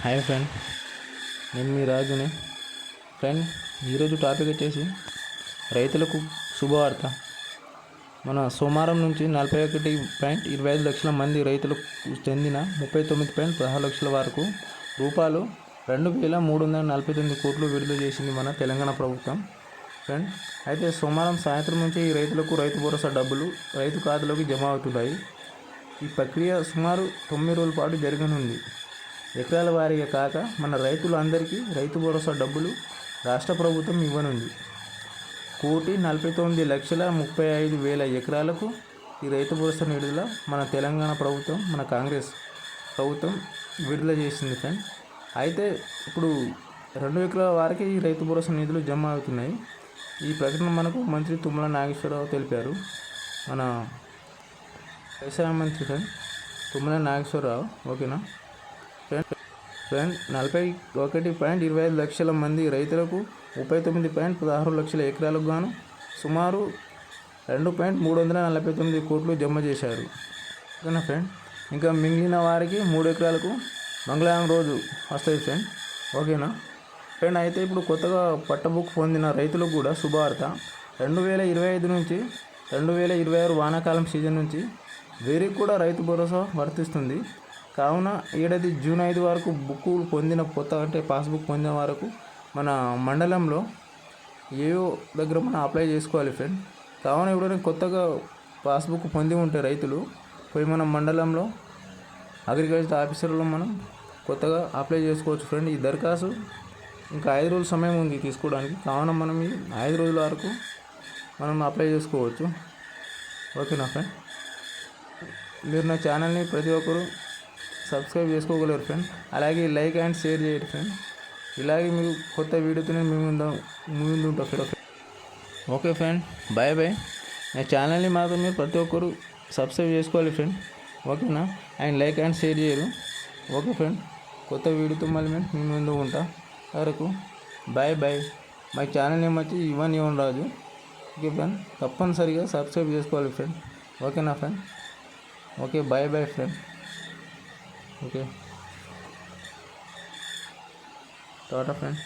Hi friend, నేను మీ రాజుని. Friend, ఈరోజు టాపిక్ వచ్చేసి రైతులకు శుభవార్త. మన సోమవారం నుంచి 41.25 లక్షల మంది రైతులకు చెందిన 39.16 లక్షల వరకు రూపాయలు 2,349 కోట్లు విడుదల చేసింది మన తెలంగాణ ప్రభుత్వం. ఫ్రెండ్, అయితే సోమవారం సాయంత్రం నుంచి ఈ రైతులకు రైతు భరోసా డబ్బులు రైతు ఖాతాలోకి జమ అవుతున్నాయి. ఈ ప్రక్రియ సుమారు 9 రోజుల పాటు జరగనుంది. ఎకరాల వారీగా కాక మన రైతులందరికీ రైతు భరోసా డబ్బులు రాష్ట్ర ప్రభుత్వం ఇవ్వనుంది. 1,49,35,000 ఎకరాలకు ఈ రైతు భరోసా విడుదల మన తెలంగాణ ప్రభుత్వం, మన కాంగ్రెస్ ప్రభుత్వం విడుదల చేసింది ఫ్రెండ్. అయితే ఇప్పుడు 2 ఎకరాల వారికి ఈ రైతు భరోసా నిధులు జమ అవుతున్నాయి. ఈ ప్రకటన మనకు మంత్రి తుమ్మల నాగేశ్వరరావు తెలిపారు. మన వ్యవసాయ మంత్రి ఫ్రెండ్ తుమ్మల నాగేశ్వరరావు. ఓకేనా ఫ్రెండ్, 41.25 లక్షల మంది రైతులకు 39.16 లక్షల ఎకరాలకు గాను సుమారు 2,349 కోట్లు జమ చేశారు. ఓకేనా ఫ్రెండ్, ఇంకా మిగిలిన వారికి 3 ఎకరాలకు మంగళవారం రోజు వస్తాయి ఫ్రెండ్. ఓకేనా ఫ్రెండ్, అయితే ఇప్పుడు కొత్తగా పట్టబుక్ పొందిన రైతులకు కూడా శుభవార్త. 2025 నుంచి 2026 వానాకాలం సీజన్ నుంచి వీరికి కూడా రైతు భరోసా వర్తిస్తుంది. కావున ఏడాది జూన్ 5 వరకు బుక్ పొందిన అంటే పాస్బుక్ పొందిన వరకు మన మండలంలో ఏవో దగ్గర మనం అప్లై చేసుకోవాలి ఫ్రెండ్. కావున ఇప్పుడు కొత్తగా పాస్బుక్ పొంది ఉంటే రైతులు పోయి మన మండలంలో అగ్రికల్చర్ ఆఫీసర్లో మనం కొత్తగా అప్లై చేసుకోవచ్చు ఫ్రెండ్. ఈ దరఖాస్తు ఇంకా 5 రోజుల సమయం ఉంది తీసుకోవడానికి. కావున మనం ఈ 5 రోజుల వరకు మనం అప్లై చేసుకోవచ్చు. ఓకేనా ఫ్రెండ్, మీరు నా ఛానల్ని ప్రతి ఒక్కరు సబ్స్క్రైబ్ చేసుకోగలరు ఫ్రెండ్. అలాగే లైక్ అండ్ షేర్ చేయండి ఫ్రెండ్. ఇలాగే మీకు కొత్త వీడియోతోనే ముందు ఉంటాం friend. Okay friend, bye bye. నా ఛానల్ని మాత్రం మీరు ప్రతి ఒక్కరు సబ్స్క్రైబ్ చేసుకోవాలి ఫ్రెండ్. ఓకేనా, అండ్ లైక్ అండ్ షేర్ చేయరు. ఓకే ఫ్రెండ్, కొత్త వీడియోతో మళ్ళీ మేము ముందు ఉంటా వరకు బాయ్ బాయ్. మా ఛానల్ నేమ్ వచ్చి యువన్ రాజు. ఓకే ఫ్రెండ్, తప్పనిసరిగా సబ్స్క్రైబ్ చేసుకోవాలి ఫ్రెండ్. ఓకేనా friend, okay bye bye friend. Okay, tata friend.